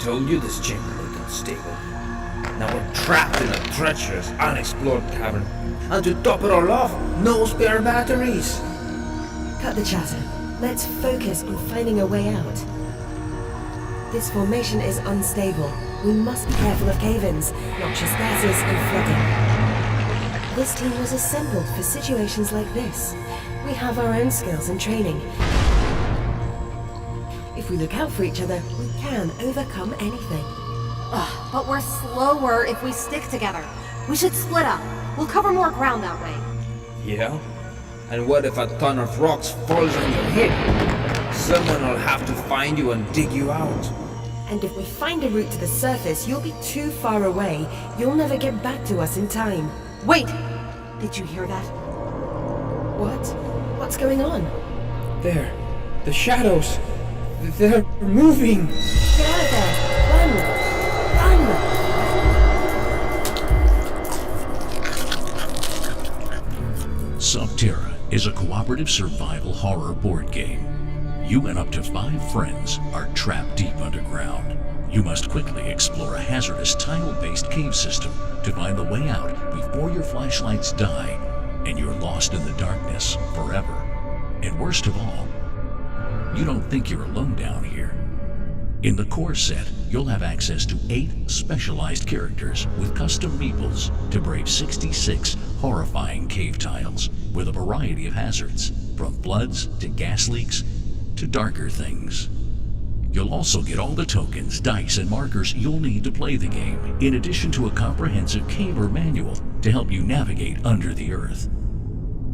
told you this chamber looked unstable. Now we're trapped in a treacherous, unexplored cavern. And to top it all off, no spare batteries. Cut the chatter. Let's focus on finding a way out. This formation is unstable. We must be careful of cave-ins, noxious gases, and flooding. This team was assembled for situations like this. We have our own skills and training. If we look out for each other, we can overcome anything. Ugh, but we're slower if we stick together. We should split up. We'll cover more ground that way. Yeah? And what if a ton of rocks falls on your head? Someone will have to find you and dig you out. And if we find a route to the surface, you'll be too far away. You'll never get back to us in time. Wait! Did you hear that? What? What's going on? There. The shadows. They're moving. Get out of there! Run! Run! Subterra is a cooperative survival horror board game. You and up to 5 friends are trapped deep underground. You must quickly explore a hazardous tile-based cave system to find the way out before your flashlights die and you're lost in the darkness forever. And worst of all, you don't think you're alone down here. In the core set, you'll have access to 8 specialized characters with custom meeples to brave 66 horrifying cave tiles with a variety of hazards, from floods to gas leaks to darker things. You'll also get all the tokens, dice, and markers you'll need to play the game, in addition to a comprehensive caver manual to help you navigate under the earth.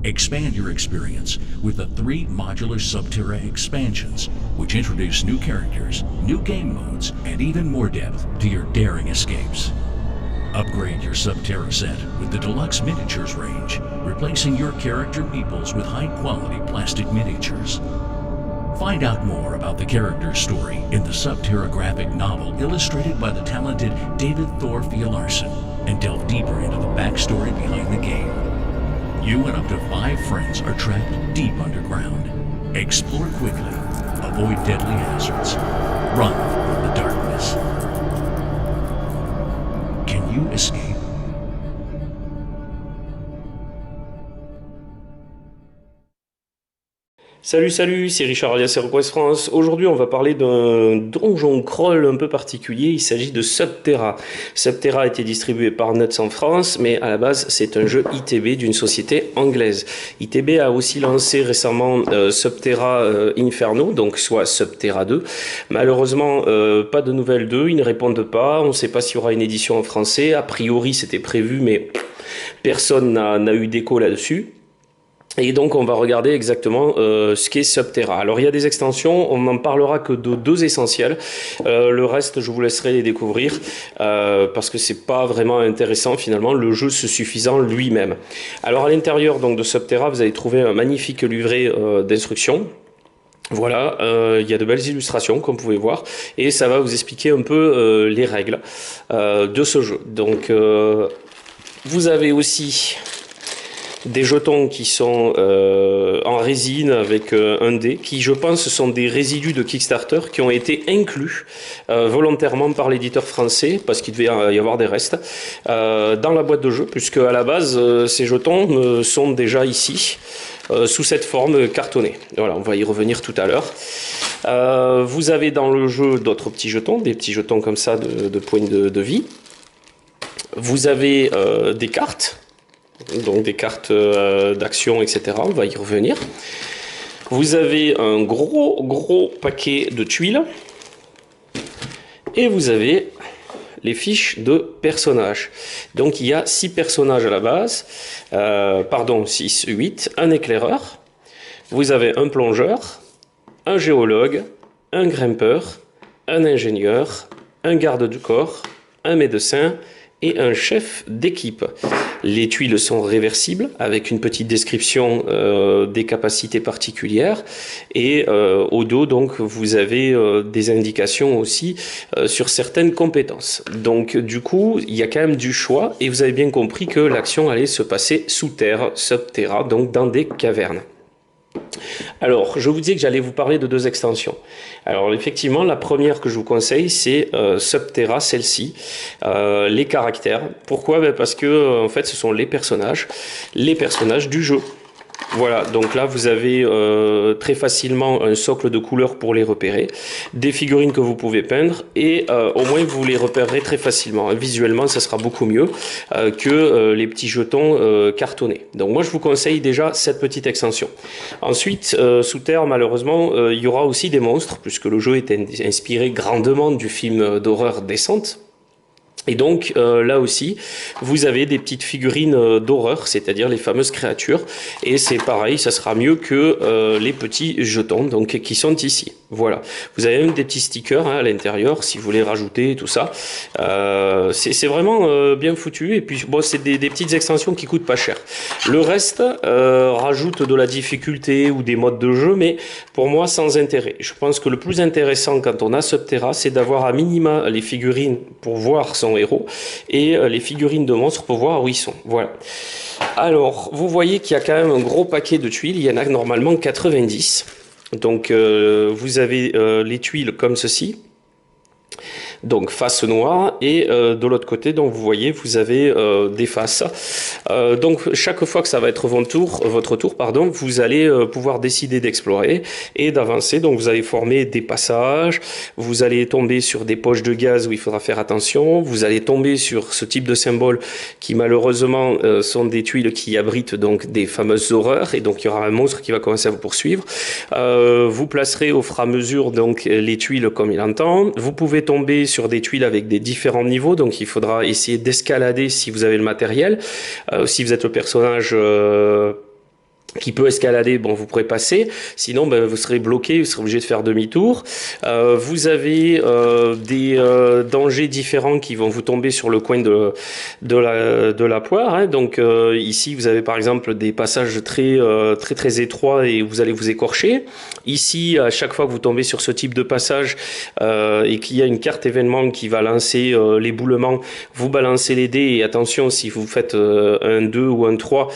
Expand your experience with the 3 modular Subterra expansions, which introduce new characters, new game modes, and even more depth to your daring escapes. Upgrade your Subterra set with the Deluxe Miniatures range, replacing your character meeples with high-quality plastic miniatures. Find out more about the character's story in the Subterra graphic novel illustrated by the talented David Thor Fjallarsson, and delve deeper into the backstory behind the game. You and up to 5 friends are trapped deep underground. Explore quickly, avoid deadly hazards, run from the darkness. Can you escape? Salut, c'est Richard alias HeroQuest France. Aujourd'hui, on va parler d'un donjon crawl un peu particulier. Il s'agit de Subterra. Subterra a été distribué par Nuts en France, mais à la base, c'est un jeu ITB d'une société anglaise. ITB a aussi lancé récemment Subterra Inferno, donc soit Subterra 2. Malheureusement, pas de nouvelles d'eux, ils ne répondent pas. On ne sait pas s'il y aura une édition en français. A priori, c'était prévu, mais personne n'a eu d'écho là-dessus. Et donc on va regarder exactement ce qu'est Subterra. Alors il y a des extensions, on n'en parlera que de 2 essentielles. Le reste je vous laisserai les découvrir parce que c'est pas vraiment intéressant finalement, le jeu se suffisant lui-même. Alors à l'intérieur donc de Subterra, vous allez trouver un magnifique livret d'instructions. Voilà, il y a de belles illustrations comme vous pouvez voir et ça va vous expliquer un peu les règles de ce jeu. Donc vous avez aussi des jetons qui sont en résine avec un dé, qui je pense sont des résidus de Kickstarter qui ont été inclus volontairement par l'éditeur français, parce qu'il devait y avoir des restes, dans la boîte de jeu, puisque à la base ces jetons sont déjà ici, sous cette forme cartonnée. Voilà, on va y revenir tout à l'heure. Vous avez dans le jeu d'autres petits jetons, des petits jetons comme ça de points de vie. Vous avez des cartes, donc des cartes d'action, etc. On va y revenir. Vous avez un gros paquet de tuiles. Et vous avez les fiches de personnages. Donc il y a 6 personnages à la base. 8. Un éclaireur. Vous avez un plongeur, un géologue, un grimpeur, un ingénieur, un garde du corps, un médecin et un chef d'équipe. Les tuiles sont réversibles avec une petite description des capacités particulières et au dos donc vous avez des indications aussi sur certaines compétences. Donc du coup il y a quand même du choix et vous avez bien compris que l'action allait se passer sous terre, Subterra, donc dans des cavernes. Alors, je vous disais que j'allais vous parler de 2 extensions. Alors, effectivement, la première que je vous conseille, c'est Subterra, celle-ci, les caractères. Pourquoi? Ben parce que, en fait, ce sont les personnages du jeu. Voilà, donc là vous avez très facilement un socle de couleurs pour les repérer, des figurines que vous pouvez peindre et au moins vous les repérerez très facilement. Visuellement ça sera beaucoup mieux que les petits jetons cartonnés. Donc moi je vous conseille déjà cette petite extension. Ensuite, sous terre malheureusement il y aura aussi des monstres puisque le jeu est inspiré grandement du film d'horreur Descente. Et donc là aussi, vous avez des petites figurines d'horreur, c'est-à-dire les fameuses créatures. Et c'est pareil, ça sera mieux que les petits jetons donc, qui sont ici. Voilà. Vous avez même des petits stickers à l'intérieur, si vous voulez rajouter tout ça. C'est vraiment bien foutu. Et puis, bon, c'est des petites extensions qui coûtent pas cher. Le reste rajoute de la difficulté ou des modes de jeu, mais pour moi, sans intérêt. Je pense que le plus intéressant quand on a Subterra, c'est d'avoir à minima les figurines pour voir son héros et les figurines de monstres pour voir où ils sont. Voilà. Alors, vous voyez qu'il y a quand même un gros paquet de tuiles. Il y en a normalement 90. Donc, vous avez les tuiles comme ceci. Donc face noire et de l'autre côté donc vous voyez vous avez des faces donc chaque fois que ça va être votre tour pardon, vous allez pouvoir décider d'explorer et d'avancer. Donc vous allez former des passages, vous allez tomber sur des poches de gaz où il faudra faire attention, vous allez tomber sur ce type de symboles qui malheureusement sont des tuiles qui abritent donc des fameuses horreurs et donc il y aura un monstre qui va commencer à vous poursuivre. Vous placerez au fur et à mesure donc les tuiles comme il entend. Vous pouvez tomber sur des tuiles avec des différents niveaux, donc il faudra essayer d'escalader si vous avez le matériel. Si vous êtes le personnage qui peut escalader, bon, vous pourrez passer. Sinon, ben, vous serez bloqué, vous serez obligé de faire demi-tour. Vous avez des dangers différents qui vont vous tomber sur le coin de la poire. Hein. Donc ici, vous avez par exemple des passages très étroits et vous allez vous écorcher. Ici, à chaque fois que vous tombez sur ce type de passage et qu'il y a une carte événement qui va lancer l'éboulement, vous balancez les dés et attention, si vous faites un 2 ou un 3,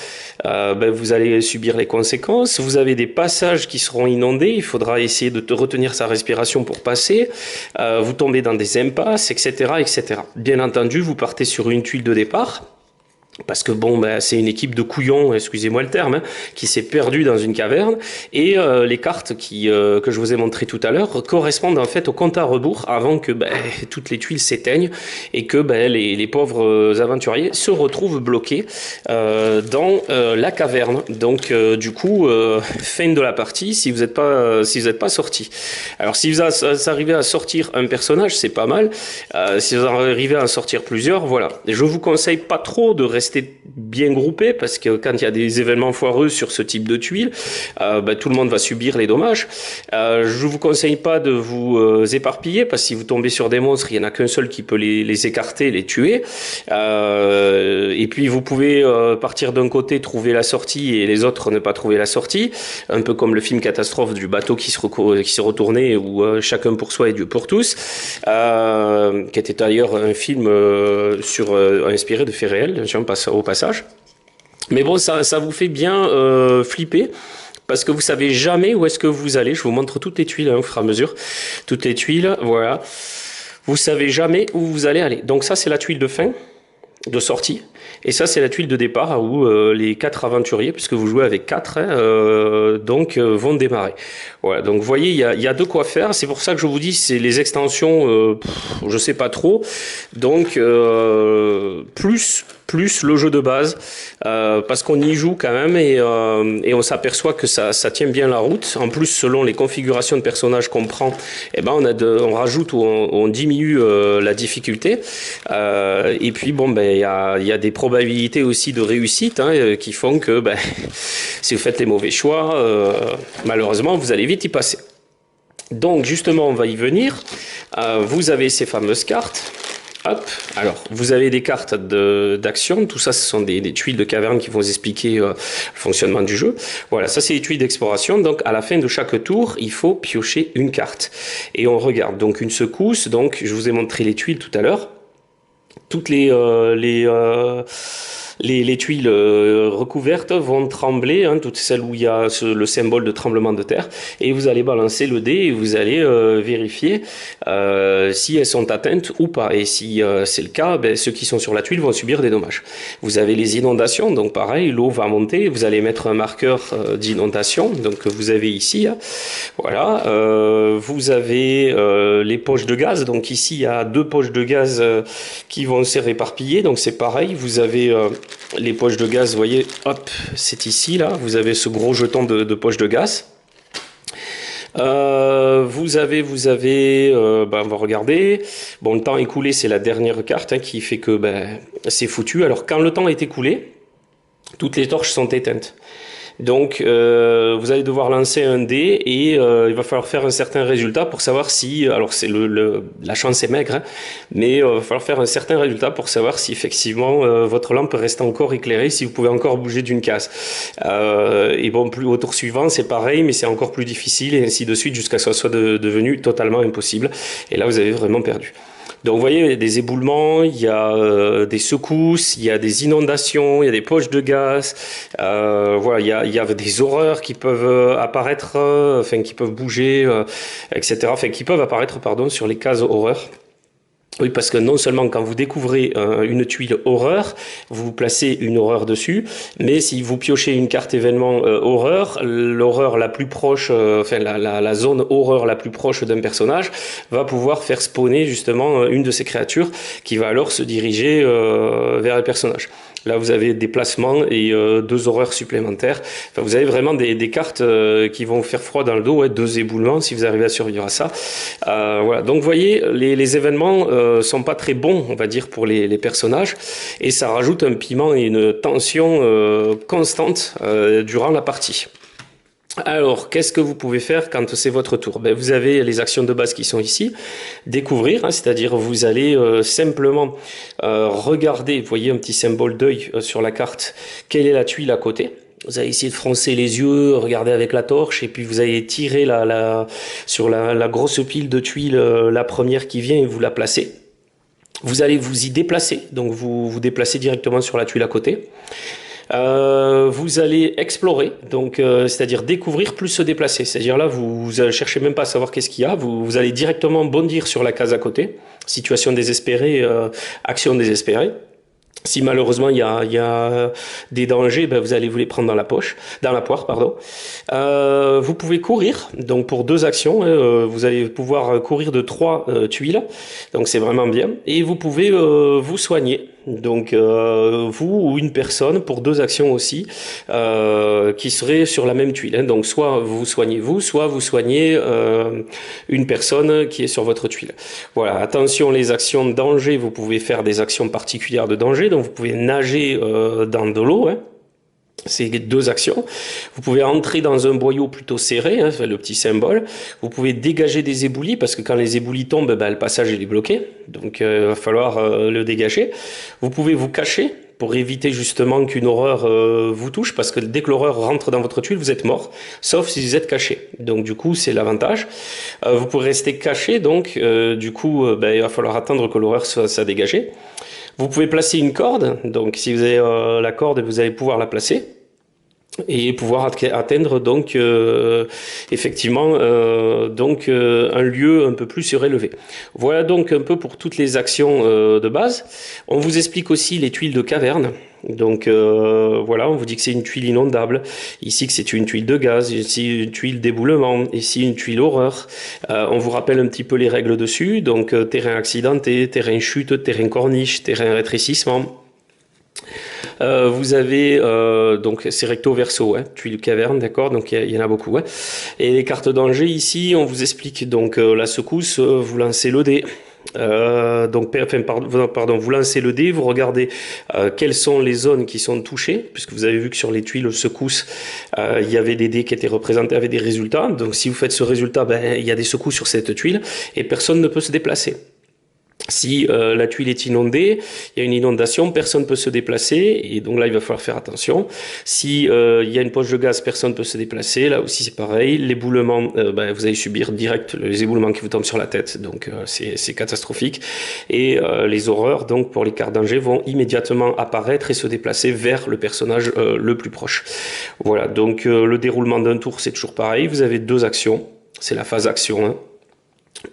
ben, vous allez subir les conséquences. Vous avez des passages qui seront inondés, il faudra essayer de retenir sa respiration pour passer. Vous tombez dans des impasses, etc., etc. Bien entendu, vous partez sur une tuile de départ. Parce que bon, ben, c'est une équipe de couillons, excusez-moi le terme, hein, qui s'est perdue dans une caverne. Et les cartes que je vous ai montrées tout à l'heure correspondent en fait au compte à rebours avant que ben, toutes les tuiles s'éteignent et que ben, les pauvres aventuriers se retrouvent bloqués dans la caverne. Donc du coup, fin de la partie si vous n'êtes pas sorti. Alors si vous arrivez à sortir un personnage, c'est pas mal. Si vous arrivez à en sortir plusieurs, voilà. Et je vous conseille pas trop de rester bien groupé parce que quand il y a des événements foireux sur ce type de tuiles, ben, tout le monde va subir les dommages. Je vous conseille pas de vous éparpiller parce que si vous tombez sur des monstres, il y en a qu'un seul qui peut les écarter, les tuer. Et puis vous pouvez partir d'un côté, trouver la sortie et les autres ne pas trouver la sortie. Un peu comme le film catastrophe du bateau qui se retournait où chacun pour soi et Dieu pour tous, qui était d'ailleurs un film inspiré de faits réels, au passage. Mais bon, ça vous fait bien flipper parce que vous savez jamais où est-ce que vous allez. Je vous montre toutes les tuiles hein, au fur et à mesure. Toutes les tuiles, voilà. Vous savez jamais où vous allez aller. Donc ça, c'est la tuile de fin, de sortie. Et ça, c'est la tuile de départ où les 4 aventuriers, puisque vous jouez avec 4, hein, vont démarrer. Voilà, donc vous voyez, il y a de quoi faire. C'est pour ça que je vous dis, c'est les extensions, je sais pas trop. Donc, plus le jeu de base, parce qu'on y joue quand même et on s'aperçoit que ça tient bien la route. En plus, selon les configurations de personnages qu'on prend, eh ben on rajoute ou on diminue la difficulté. Et puis bon, ben il y a des probabilités aussi de réussite hein, qui font que ben, si vous faites les mauvais choix, malheureusement, vous allez vite y passer. Donc justement, on va y venir. Vous avez ces fameuses cartes. Hop, alors vous avez des cartes d'action, tout ça ce sont des tuiles de caverne qui vont vous expliquer le fonctionnement du jeu. Voilà, ça c'est les tuiles d'exploration, donc à la fin de chaque tour, il faut piocher une carte. Et on regarde donc une secousse, donc je vous ai montré les tuiles tout à l'heure. Toutes les Les tuiles recouvertes vont trembler, hein, toutes celles où il y a le symbole de tremblement de terre, et vous allez balancer le dé et vous allez vérifier si elles sont atteintes ou pas. Et si c'est le cas, ben, ceux qui sont sur la tuile vont subir des dommages. Vous avez les inondations, donc pareil, l'eau va monter, vous allez mettre un marqueur d'inondation, donc que vous avez ici, hein. Voilà. Vous avez les poches de gaz, donc ici il y a 2 poches de gaz qui vont se réparpiller, donc c'est pareil, vous avez les poches de gaz, vous voyez, hop, c'est ici, là, vous avez ce gros jeton de poches de gaz. Vous avez, on va regarder. Bon, le temps écoulé, c'est la dernière carte, hein, qui fait que c'est foutu. Alors, quand le temps est écoulé, toutes les torches sont éteintes. Donc, vous allez devoir lancer un dé et il va falloir faire un certain résultat pour savoir si... Alors, c'est la chance est maigre, hein, mais il va falloir faire un certain résultat pour savoir si effectivement votre lampe reste encore éclairée, si vous pouvez encore bouger d'une case. Et bon, plus au tour suivant, c'est pareil, mais c'est encore plus difficile et ainsi de suite jusqu'à ce que ça soit devenu totalement impossible. Et là, vous avez vraiment perdu. Donc vous voyez, il y a des éboulements, il y a des secousses, il y a des inondations, il y a des poches de gaz, voilà, il y a des horreurs qui peuvent apparaître, enfin qui peuvent bouger, etc. Enfin qui peuvent apparaître, pardon, sur les cases horreurs. Oui, parce que non seulement quand vous découvrez une tuile horreur, vous placez une horreur dessus, mais si vous piochez une carte événement horreur, l'horreur la plus proche, enfin la zone horreur la plus proche d'un personnage va pouvoir faire spawner justement une de ces créatures qui va alors se diriger vers le personnage. Là, vous avez des placements et 2 horreurs supplémentaires. Enfin, vous avez vraiment des cartes qui vont vous faire froid dans le dos, ouais, 2 éboulements si vous arrivez à survivre à ça. Voilà. Donc, vous voyez, les événements sont pas très bons, on va dire, pour les personnages, et ça rajoute un piment et une tension constante durant la partie. Alors, qu'est-ce que vous pouvez faire quand c'est votre tour? Ben, vous avez les actions de base qui sont ici. Découvrir, hein, c'est-à-dire vous allez simplement regarder, vous voyez un petit symbole d'œil sur la carte, quelle est la tuile à côté. Vous allez essayer de froncer les yeux, regarder avec la torche, et puis vous allez tirer sur la grosse pile de tuiles, la première qui vient, et vous la placez. Vous allez vous y déplacer, donc vous déplacez directement sur la tuile à côté. Vous allez explorer, donc c'est-à-dire découvrir plus se déplacer. C'est-à-dire là, vous cherchez même pas à savoir qu'est-ce qu'il y a, vous allez directement bondir sur la case à côté. Situation désespérée, action désespérée. Si malheureusement il y a des dangers, ben vous allez vous les prendre dans la poire, pardon. Vous pouvez courir, donc pour 2 actions, vous allez pouvoir courir de 3 tuiles, donc c'est vraiment bien. Et vous pouvez vous soigner, donc vous ou une personne pour 2 actions aussi, qui seraient sur la même tuile. Hein. Donc soit vous soignez vous, soit vous soignez une personne qui est sur votre tuile. Voilà, attention les actions de danger, vous pouvez faire des actions particulières de danger. Donc vous pouvez nager dans de l'eau, hein. C'est 2 actions. Vous pouvez entrer dans un boyau plutôt serré, hein, le petit symbole. Vous pouvez dégager des éboulis, parce que quand les éboulis tombent, le passage il est bloqué. Donc il va falloir le dégager. Vous pouvez vous cacher pour éviter justement qu'une horreur vous touche, parce que dès que l'horreur rentre dans votre tuile, vous êtes mort, sauf si vous êtes caché. Donc du coup, c'est l'avantage. Vous pouvez rester caché, donc du coup, il va falloir attendre que l'horreur soit dégagée. Vous pouvez placer une corde, donc si vous avez la corde, vous allez pouvoir la placer et pouvoir atteindre donc effectivement un lieu un peu plus surélevé. Voilà donc un peu pour toutes les actions de base. On vous explique aussi les tuiles de caverne. Donc voilà, on vous dit que c'est une tuile inondable, ici que c'est une tuile de gaz, ici une tuile d'éboulement, ici une tuile horreur. On vous rappelle un petit peu les règles dessus, donc terrain accidenté, terrain chute, terrain corniche, terrain rétrécissement. Vous avez donc c'est recto verso, hein, tuile caverne, d'accord, donc il y en a beaucoup. Hein. Et les cartes danger ici, on vous explique donc la secousse, vous lancez le dé. Vous lancez le dé, vous regardez quelles sont les zones qui sont touchées, puisque vous avez vu que sur les tuiles secousses, il y avait des dés qui étaient représentés avec des résultats. Donc si vous faites ce résultat, il y a des secousses sur cette tuile et personne ne peut se déplacer. Si la tuile est inondée, il y a une inondation, personne ne peut se déplacer, et donc là il va falloir faire attention. Si il y a une poche de gaz, personne ne peut se déplacer, là aussi c'est pareil. L'éboulement, vous allez subir direct les éboulements qui vous tombent sur la tête, donc c'est catastrophique. Et les horreurs, donc pour les cartes danger, vont immédiatement apparaître et se déplacer vers le personnage le plus proche. Voilà, donc le déroulement d'un tour c'est toujours pareil, vous avez 2 actions, c'est la phase action 1.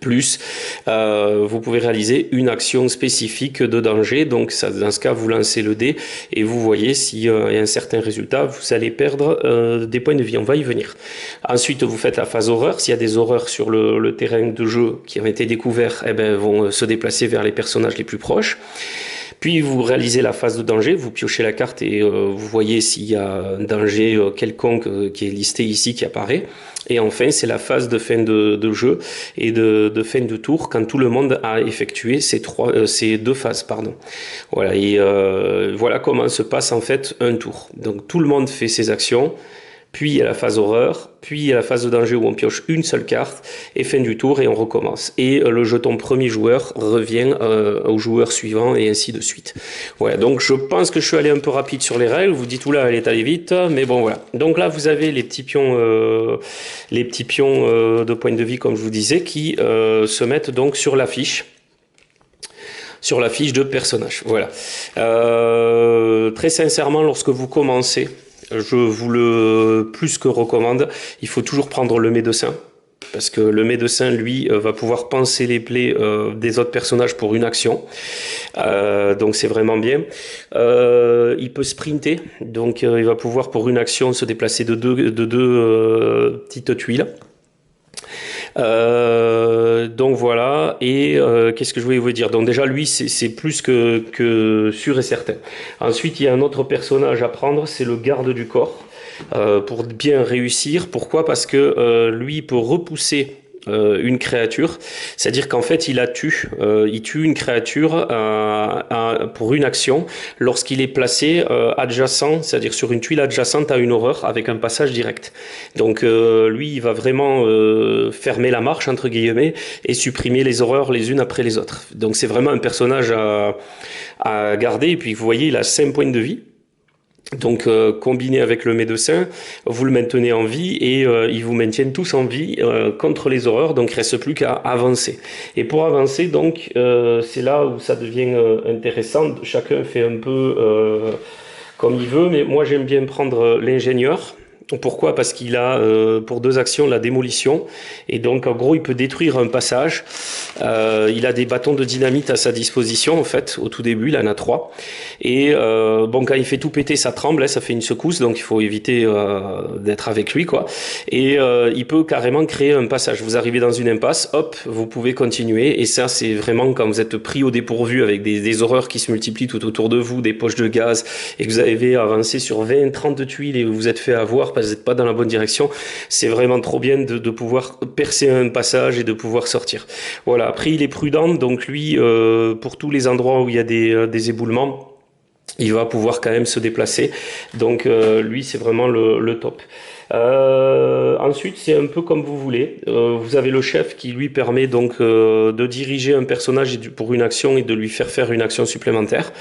Plus vous pouvez réaliser une action spécifique de danger, donc ça, dans ce cas vous lancez le dé et vous voyez s'il y a un certain résultat, vous allez perdre des points de vie, on va y venir. Ensuite vous faites la phase horreur, s'il y a des horreurs sur le terrain de jeu qui ont été découverts, vont se déplacer vers les personnages les plus proches. Puis vous réalisez la phase de danger, vous piochez la carte et vous voyez s'il y a un danger quelconque qui est listé ici qui apparaît. Et enfin, c'est la phase de fin de jeu et de fin de tour quand tout le monde a effectué ces 2 phases. Voilà, et voilà comment se passe en fait un tour. Donc tout le monde fait ses actions. Puis il y a la phase horreur, puis il y a la phase de danger où on pioche une seule carte, et fin du tour, et on recommence. Et le jeton premier joueur revient au joueur suivant, et ainsi de suite. Voilà, donc je pense que je suis allé un peu rapide sur les règles, vous dites, oula, elle est allée vite, mais bon, voilà. Donc là, vous avez les petits pions de points de vie, comme je vous disais, qui se mettent donc sur la fiche de personnage. Voilà. Très sincèrement, lorsque vous commencez, je vous le plus que recommande, il faut toujours prendre le médecin. Parce que le médecin, lui, va pouvoir panser les plaies des autres personnages pour une action. Donc c'est vraiment bien. Il peut sprinter, donc il va pouvoir pour une action se déplacer de deux petites tuiles. Donc voilà, et qu'est-ce que je voulais vous dire? Donc déjà lui c'est plus que sûr et certain. Ensuite il y a un autre personnage à prendre, c'est le garde du corps, pour bien réussir. Pourquoi? Parce que lui il peut repousser une créature, c'est-à-dire qu'en fait il tue une créature pour une action lorsqu'il est placé adjacent, c'est-à-dire sur une tuile adjacente à une horreur avec un passage direct. Donc lui il va vraiment fermer la marche entre guillemets et supprimer les horreurs les unes après les autres. Donc c'est vraiment un personnage à garder. Et puis vous voyez il a 5 points de vie. Donc combiné avec le médecin, vous le maintenez en vie et ils vous maintiennent tous en vie contre les horreurs, donc il ne reste plus qu'à avancer. Et pour avancer, donc c'est là où ça devient intéressant, chacun fait un peu comme il veut, mais moi j'aime bien prendre l'ingénieur. Pourquoi? Parce qu'il a pour 2 actions la démolition, et donc en gros il peut détruire un passage. Il a des bâtons de dynamite à sa disposition en fait, au tout début il en a 3, et bon quand il fait tout péter ça tremble, hein, ça fait une secousse, donc il faut éviter d'être avec lui quoi. Et il peut carrément créer un passage, vous arrivez dans une impasse, hop, vous pouvez continuer, et ça c'est vraiment quand vous êtes pris au dépourvu avec des horreurs qui se multiplient tout autour de vous, des poches de gaz, et que vous avez avancé sur 20-30 tuiles et vous vous êtes fait avoir parce que vous n'êtes pas dans la bonne direction. C'est vraiment trop bien de pouvoir percer un passage et de pouvoir sortir. Voilà, après il est prudent, donc lui pour tous les endroits où il y a des éboulements, il va pouvoir quand même se déplacer, donc lui c'est vraiment le top. Ensuite c'est un peu comme vous voulez, vous avez le chef qui lui permet donc de diriger un personnage pour une action et de lui faire une action supplémentaire,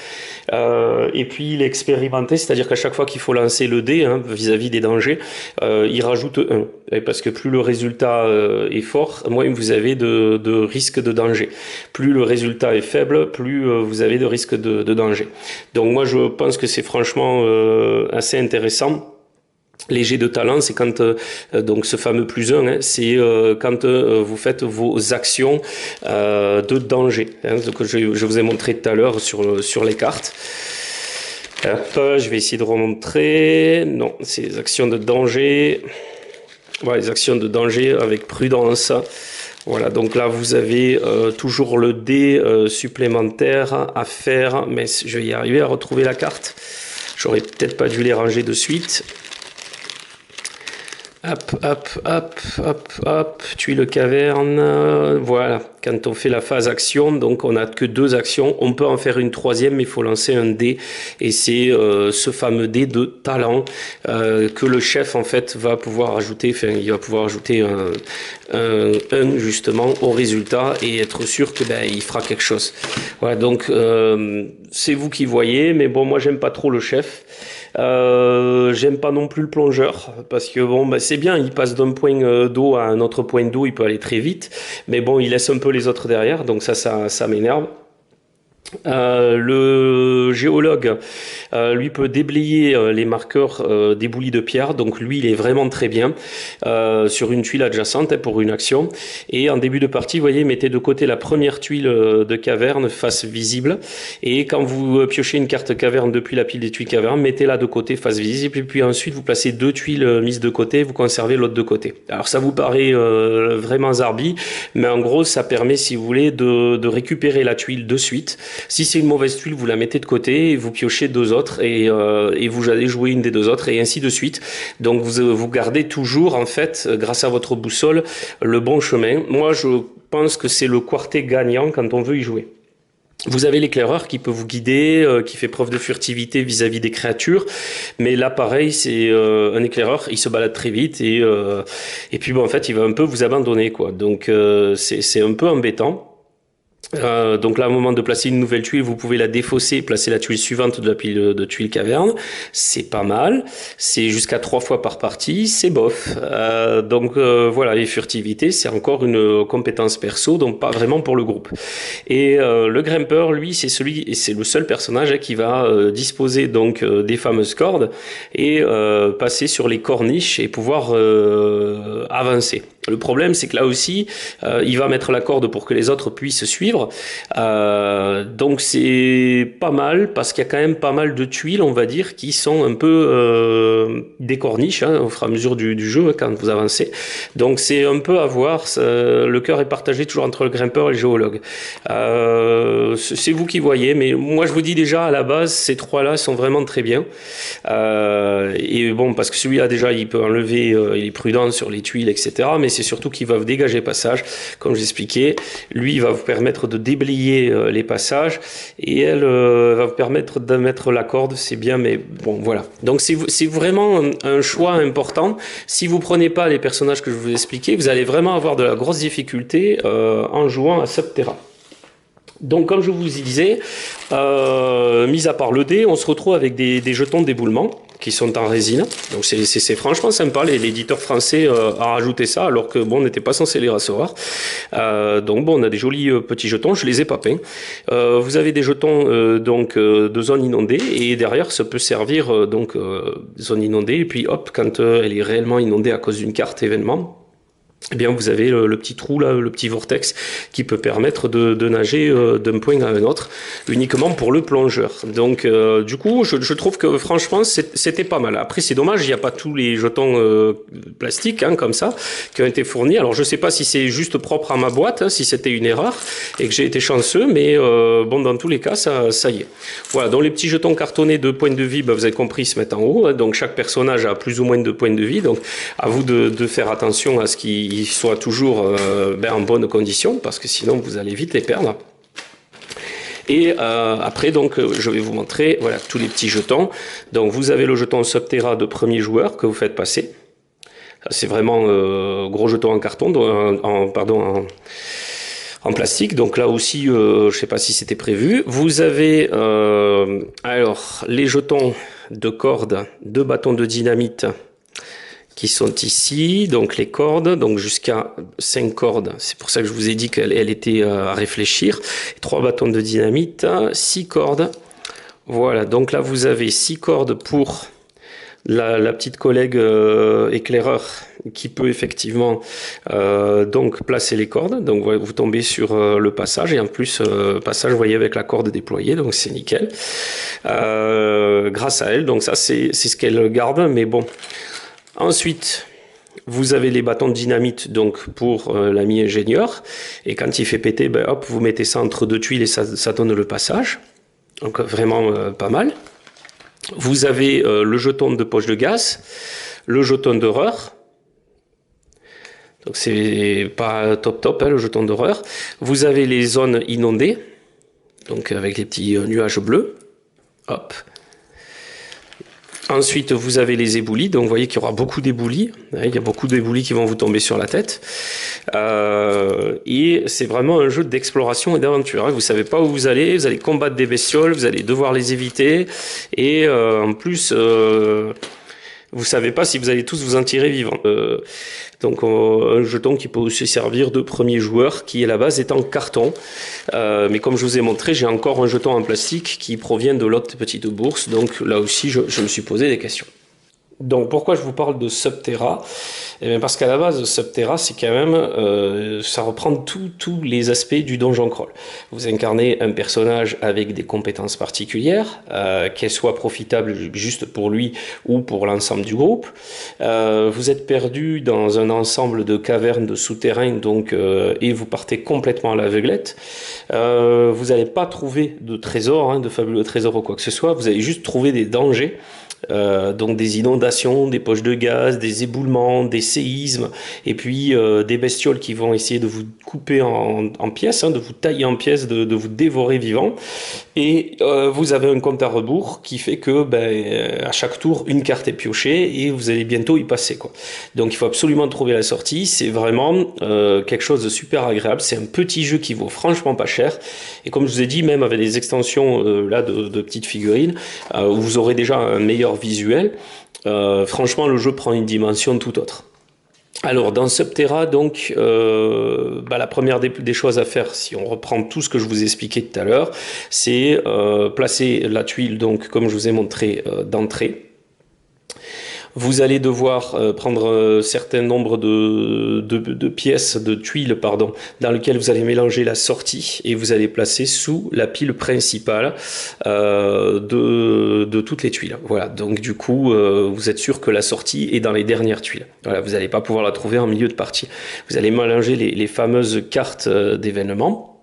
et puis il est expérimenté, c'est-à-dire qu'à chaque fois qu'il faut lancer le dé vis-à-vis des dangers, il rajoute 1, et parce que plus le résultat est fort, moins vous avez de risque de danger, plus le résultat est faible, plus vous avez de risque de danger. Donc moi je pense que c'est franchement assez intéressant. Les jets de talent, c'est quand donc ce fameux +1, c'est quand vous faites vos actions de danger, que je vous ai montré tout à l'heure sur les cartes. Hop, je vais essayer de remontrer. Non, c'est les actions de danger. Voilà, les actions de danger avec prudence. Voilà, donc là vous avez toujours le dé supplémentaire à faire, mais je vais y arriver à retrouver la carte. J'aurais peut-être pas dû les ranger de suite. Hop, tuile caverne, voilà. Quand on fait la phase action, donc on n'a que 2 actions. On peut en faire une 3e, mais il faut lancer un dé. Et c'est ce fameux dé de talent que le chef, en fait, va pouvoir ajouter. Enfin, il va pouvoir ajouter un justement, au résultat et être sûr que il fera quelque chose. Voilà, donc c'est vous qui voyez. Mais bon, moi, j'aime pas trop le chef. J'aime pas non plus le plongeur parce que bon c'est bien, il passe d'un point d'eau à un autre point d'eau, il peut aller très vite, mais bon il laisse un peu les autres derrière, donc ça m'énerve. Le géologue lui peut déblayer les marqueurs des boulis de pierre, donc lui il est vraiment très bien sur une tuile adjacente pour une action. Et en début de partie, vous voyez, mettez de côté la première tuile de caverne face visible, et quand vous piochez une carte caverne depuis la pile des tuiles caverne, mettez-la de côté face visible, et puis ensuite vous placez 2 tuiles mises de côté, vous conservez l'autre de côté. Alors ça vous paraît vraiment zarbi, mais en gros ça permet, si vous voulez, de récupérer la tuile de suite. Si c'est une mauvaise tuile, vous la mettez de côté et vous piochez 2 autres et vous allez jouer une des 2 autres et ainsi de suite. Donc vous gardez toujours, en fait, grâce à votre boussole, le bon chemin. Moi, je pense que c'est le quartet gagnant quand on veut y jouer. Vous avez l'éclaireur qui peut vous guider, qui fait preuve de furtivité vis-à-vis des créatures, mais là pareil, c'est un éclaireur, il se balade très vite et puis bon, en fait il va un peu vous abandonner quoi. Donc c'est un peu embêtant. Donc là, au moment de placer une nouvelle tuile, vous pouvez la défausser et placer la tuile suivante de la pile de tuiles caverne. C'est pas mal. C'est jusqu'à 3 fois par partie. C'est bof. Donc voilà, les furtivités, c'est encore une compétence perso, donc pas vraiment pour le groupe. Et le grimpeur, lui, c'est le seul personnage qui va disposer donc des fameuses cordes et passer sur les corniches et pouvoir avancer. Le problème, c'est que là aussi, il va mettre la corde pour que les autres puissent suivre. Donc c'est pas mal, parce qu'il y a quand même pas mal de tuiles, on va dire, qui sont un peu des corniches au fur et à mesure du jeu, quand vous avancez. Donc c'est un peu à voir. Le cœur est partagé toujours entre le grimpeur et le géologue. C'est vous qui voyez, mais moi je vous dis déjà, à la base, ces 3-là sont vraiment très bien. Et bon, parce que celui-là, déjà, il peut enlever, il est prudent sur les tuiles, etc. Mais c'est surtout qu'il va vous dégager passage, comme j'expliquais. Lui, il va vous permettre de déblayer les passages, et elle va vous permettre de mettre la corde, c'est bien, mais bon, voilà. Donc c'est vraiment un choix important. Si vous prenez pas les personnages que je vous ai expliqués, vous allez vraiment avoir de la grosse difficulté en jouant à Subterra. Donc, comme je vous y disais, mis à part le dé, on se retrouve avec des jetons d'éboulement qui sont en résine. Donc, c'est franchement sympa. L'éditeur français a rajouté ça, alors que bon, on n'était pas censé les recevoir. Donc, bon, on a des jolis petits jetons. Je les ai pas peints. Vous avez des jetons donc de zone inondée, et derrière, ça peut servir donc zone inondée. Et puis, hop, quand elle est réellement inondée à cause d'une carte événement, eh bien, vous avez le petit trou là, le petit vortex qui peut permettre de nager d'un point à un autre, uniquement pour le plongeur. Donc, du coup, je trouve que franchement, c'était pas mal. Après, c'est dommage, il n'y a pas tous les jetons plastiques comme ça qui ont été fournis. Alors, je sais pas si c'est juste propre à ma boîte, si c'était une erreur et que j'ai été chanceux, mais bon, dans tous les cas, ça y est. Voilà. Donc, les petits jetons cartonnés de points de vie, vous avez compris, ils se mettent en haut. Donc, chaque personnage a plus ou moins de points de vie. Donc, à vous de faire attention à ce qu'ils soient toujours en bonne condition, parce que sinon vous allez vite les perdre. Et après, donc, je vais vous montrer voilà, tous les petits jetons. Donc vous avez le jeton Subterra de premier joueur que vous faites passer. C'est vraiment gros jeton en carton, en plastique. Donc là aussi, je ne sais pas si c'était prévu. Vous avez alors les jetons de cordes, 2 bâtons de dynamite qui sont ici, donc les cordes, donc jusqu'à 5 cordes. C'est pour ça que je vous ai dit qu'elle était à réfléchir. 3 bâtons de dynamite, 6 cordes. Voilà, donc là vous avez 6 cordes pour la petite collègue éclaireur qui peut effectivement donc placer les cordes. Donc vous tombez sur le passage, et en plus passage vous voyez avec la corde déployée, donc c'est nickel. Grâce à elle, donc ça c'est ce qu'elle garde, mais bon. Ensuite, vous avez les bâtons de dynamite donc pour l'ami ingénieur, et quand il fait péter, hop, vous mettez ça entre 2 tuiles et ça donne le passage. Donc vraiment pas mal. Vous avez le jeton de poche de gaz, le jeton d'horreur, Donc c'est pas top hein, le jeton d'horreur. Vous avez les zones inondées, donc avec les petits nuages bleus. Hop. Ensuite, vous avez les éboulis. Donc, vous voyez qu'il y aura beaucoup d'éboulis. Il y a beaucoup d'éboulis qui vont vous tomber sur la tête. Et c'est vraiment un jeu d'exploration et d'aventure. Vous savez pas où vous allez combattre des bestioles, vous allez devoir les éviter. Et en plus, vous savez pas si vous allez tous vous en tirer vivant. Donc un jeton qui peut aussi servir de premier joueur, qui à la base est en carton. Mais comme je vous ai montré, j'ai encore un jeton en plastique qui provient de l'autre petite bourse. Donc là aussi, je me suis posé des questions. Donc pourquoi je vous parle de Subterra? Eh bien parce qu'à la base, Subterra, c'est quand même, ça reprend tous les aspects du donjon crawl. Vous incarnez un personnage avec des compétences particulières, qu'elles soient profitables juste pour lui ou pour l'ensemble du groupe. Vous êtes perdu dans un ensemble de cavernes, de souterrains, donc et vous partez complètement à l'aveuglette. Vous n'allez pas trouver de trésors, hein, de fabuleux trésors ou quoi que ce soit. Vous allez juste trouver des dangers. Donc des inondations, des poches de gaz, des éboulements, des séismes, et puis des bestioles qui vont essayer de vous couper en pièces, hein, de vous tailler en pièces, de vous dévorer vivant. Et vous avez un compte à rebours qui fait que à chaque tour, une carte est piochée et vous allez bientôt y passer, quoi. Donc il faut absolument trouver la sortie. C'est vraiment quelque chose de super agréable. C'est un petit jeu qui vaut franchement pas cher. Et comme je vous ai dit, même avec des extensions là de petites figurines, où vous aurez déjà un meilleur visuel, franchement le jeu prend une dimension tout autre. Alors dans Subterra, donc la première des choses à faire, si on reprend tout ce que je vous ai expliqué tout à l'heure, c'est placer la tuile, donc comme je vous ai montré d'entrée. Vous allez devoir prendre un certain nombre de pièces, de tuiles, pardon, dans lesquelles vous allez mélanger la sortie et vous allez placer sous la pile principale de toutes les tuiles. Voilà, donc du coup, vous êtes sûr que la sortie est dans les dernières tuiles. Voilà, vous n'allez pas pouvoir la trouver en milieu de partie. Vous allez mélanger les fameuses cartes d'événements.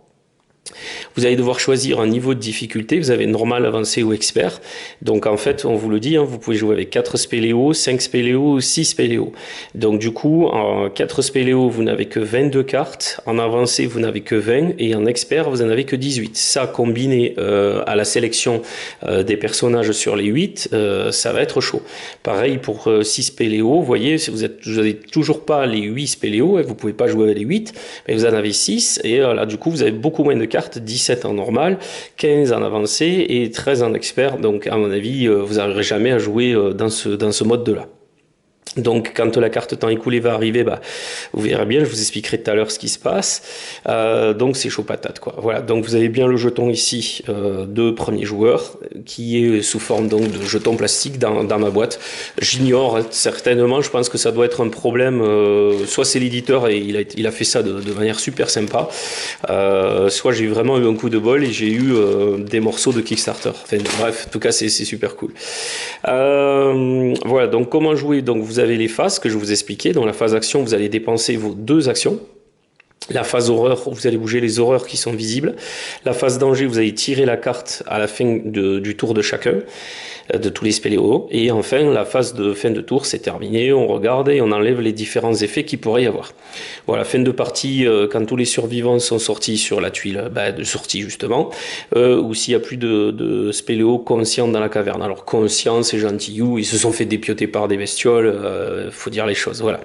Vous allez devoir choisir un niveau de difficulté, vous avez normal, avancé ou expert. Donc en fait, on vous le dit, hein, vous pouvez jouer avec 4 spéléos, 5 spéléos, 6 spéléos. Donc du coup, en 4 spéléos, vous n'avez que 22 cartes, en avancé, vous n'avez que 20, et en expert, vous n'en avez que 18. Ça, combiné à la sélection des personnages sur les 8, ça va être chaud. Pareil pour 6 spéléos, vous voyez, si vous n'avez toujours pas les 8 spéléos, vous ne pouvez pas jouer avec les 8, mais vous en avez 6, et là du coup, vous avez beaucoup moins de cartes, 17 en normal, 15 en avancé et 13 en expert. Donc à mon avis, vous n'arriverez jamais à jouer dans ce mode-là. Donc quand la carte temps écoulé va arriver, vous verrez bien, je vous expliquerai tout à l'heure ce qui se passe. Donc c'est chaud patate, quoi. Voilà, donc vous avez bien le jeton ici de premier joueur qui est sous forme donc de jeton plastique dans ma boîte. J'ignore certainement, je pense que ça doit être un problème, soit c'est l'éditeur et il a fait ça de manière super sympa, soit j'ai vraiment eu un coup de bol et j'ai eu des morceaux de Kickstarter. Enfin bref, en tout cas c'est super cool. Voilà, donc comment jouer? Donc vous avez les phases que je vous expliquais. Dans la phase action, vous allez dépenser vos 2 actions. La phase horreur, vous allez bouger les horreurs qui sont visibles. La phase danger, vous allez tirer la carte à la fin du tour de chacun, de tous les spéléos. Et enfin, la phase de fin de tour, c'est terminé. On regarde et on enlève les différents effets qu'il pourrait y avoir. Voilà, fin de partie, quand tous les survivants sont sortis sur la tuile de sortie justement, ou s'il n'y a plus de spéléos conscients dans la caverne. Alors conscients, c'est gentillou, ils se sont fait dépioter par des bestioles, faut dire les choses, voilà.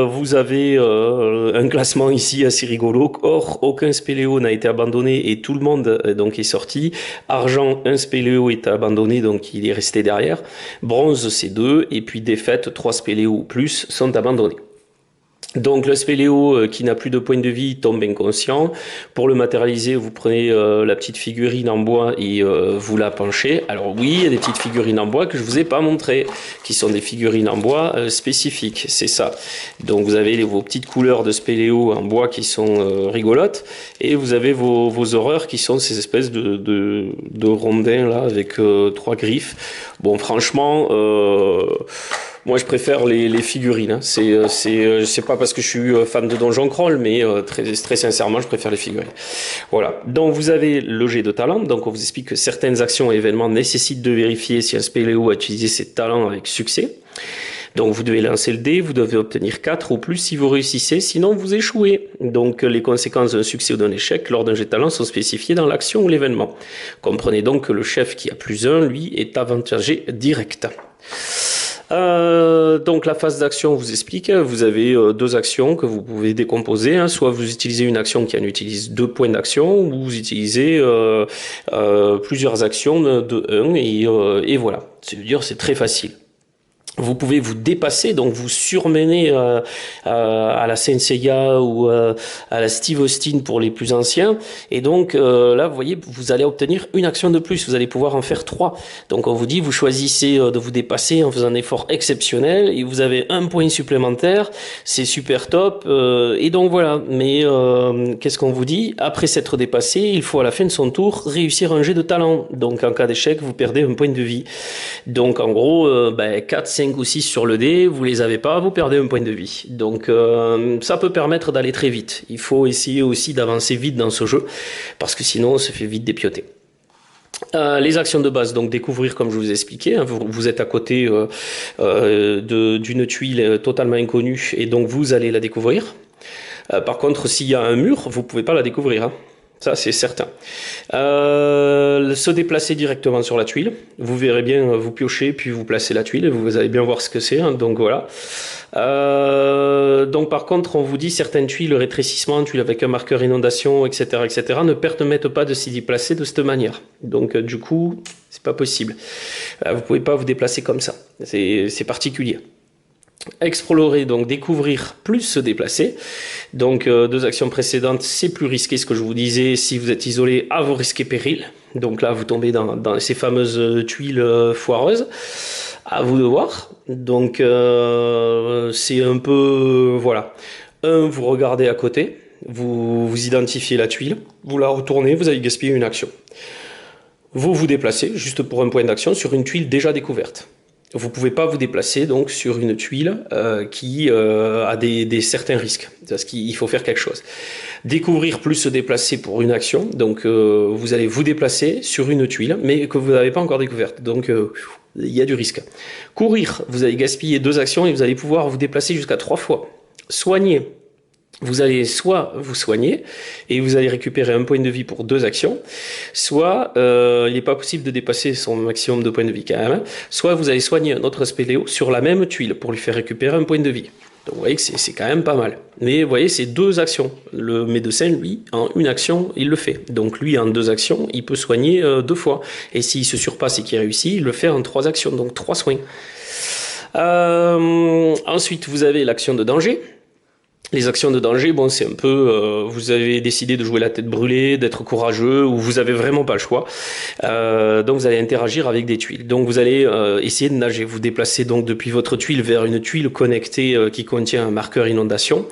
Vous avez un classement ici assez rigolo. Or, aucun spéléo n'a été abandonné et tout le monde donc est sorti. Argent, un spéléo est abandonné, donc il est resté derrière. Bronze, c'est 2. Et puis défaite, 3 spéléos ou plus sont abandonnés. Donc le spéléo qui n'a plus de points de vie tombe inconscient. Pour le matérialiser, vous prenez la petite figurine en bois et vous la penchez. Alors oui, il y a des petites figurines en bois que je vous ai pas montrées, qui sont des figurines en bois spécifiques, c'est ça. Donc vous avez vos petites couleurs de spéléo en bois qui sont rigolotes, et vous avez vos horreurs qui sont ces espèces de rondins là avec 3 griffes. Bon, franchement, moi je préfère les figurines, hein. C'est pas parce que je suis fan de Donjon Crawl, mais très sincèrement je préfère les figurines. Voilà, donc vous avez le jet de talent. Donc on vous explique que certaines actions et événements nécessitent de vérifier si un spéléo a utilisé ses talents avec succès. Donc vous devez lancer le dé, vous devez obtenir 4 ou plus si vous réussissez, sinon vous échouez. Donc les conséquences d'un succès ou d'un échec lors d'un jet de talent sont spécifiées dans l'action ou l'événement. Comprenez donc que le chef qui a plus 1, lui, est avantagé direct. Donc la phase d'action vous explique, vous avez 2 actions que vous pouvez décomposer, hein. Soit vous utilisez une action qui en utilise 2 points d'action, ou vous utilisez plusieurs actions de 1 et voilà, c'est-à-dire c'est très facile. Vous pouvez vous dépasser, donc vous surmener à la Saint Seiya ou à la Steve Austin pour les plus anciens. Et donc là, vous voyez, vous allez obtenir une action de plus. Vous allez pouvoir en faire 3. Donc on vous dit, vous choisissez de vous dépasser en faisant un effort exceptionnel et vous avez 1 point supplémentaire. C'est super top. Et donc voilà. Mais qu'est-ce qu'on vous dit? Après s'être dépassé, il faut à la fin de son tour réussir un jet de talent. Donc en cas d'échec, vous perdez 1 point de vie. Donc en gros, 4, 5 ou 6 sur le dé, vous les avez pas, vous perdez 1 point de vie. Donc ça peut permettre d'aller très vite. Il faut essayer aussi d'avancer vite dans ce jeu, parce que sinon on se fait vite dépioter. Les actions de base, donc découvrir comme je vous ai expliqué, hein, vous êtes à côté d'une tuile totalement inconnue et donc vous allez la découvrir. Par contre, s'il y a un mur, vous pouvez pas la découvrir, hein. Ça, c'est certain. Se déplacer directement sur la tuile. Vous verrez bien, vous piochez, puis vous placez la tuile, et vous allez bien voir ce que c'est. Hein, donc voilà. Donc par contre, on vous dit certaines tuiles, rétrécissement, tuiles avec un marqueur inondation, etc., etc., ne permettent pas de s'y déplacer de cette manière. Donc du coup, c'est pas possible. Vous pouvez pas vous déplacer comme ça. C'est particulier. Explorer, donc découvrir plus se déplacer. Donc 2 actions précédentes, c'est plus risqué, ce que je vous disais, si vous êtes isolé à vos risques et périls. Donc là, vous tombez dans ces fameuses tuiles foireuses. À vous de voir. Donc c'est un peu... voilà. Vous regardez à côté, vous identifiez la tuile, vous la retournez, vous avez gaspillé une action. Vous vous déplacez, juste pour un point d'action, sur une tuile déjà découverte. Vous ne pouvez pas vous déplacer donc sur une tuile qui a des certains risques, parce qu'il faut faire quelque chose. Découvrir plus se déplacer pour une action, donc vous allez vous déplacer sur une tuile, mais que vous n'avez pas encore découverte, donc il y a du risque. Courir, vous allez gaspiller 2 actions et vous allez pouvoir vous déplacer jusqu'à 3 fois. Soigner. Vous allez soit vous soigner et vous allez récupérer 1 point de vie pour 2 actions, soit il n'est pas possible de dépasser son maximum de points de vie quand même, soit vous allez soigner un autre spéléo sur la même tuile pour lui faire récupérer 1 point de vie. Donc vous voyez que c'est quand même pas mal. Mais vous voyez, c'est 2 actions. Le médecin, lui, en 1 action, il le fait. Donc lui, en 2 actions, il peut soigner 2 fois. Et s'il se surpasse et qu'il réussit, il le fait en 3 actions, donc 3 soins. Ensuite, vous avez l'action de danger. Les actions de danger, bon, c'est un peu, vous avez décidé de jouer la tête brûlée, d'être courageux, ou vous avez vraiment pas le choix. Donc vous allez interagir avec des tuiles. Donc vous allez essayer de nager. Vous déplacez donc depuis votre tuile vers une tuile connectée qui contient un marqueur inondation.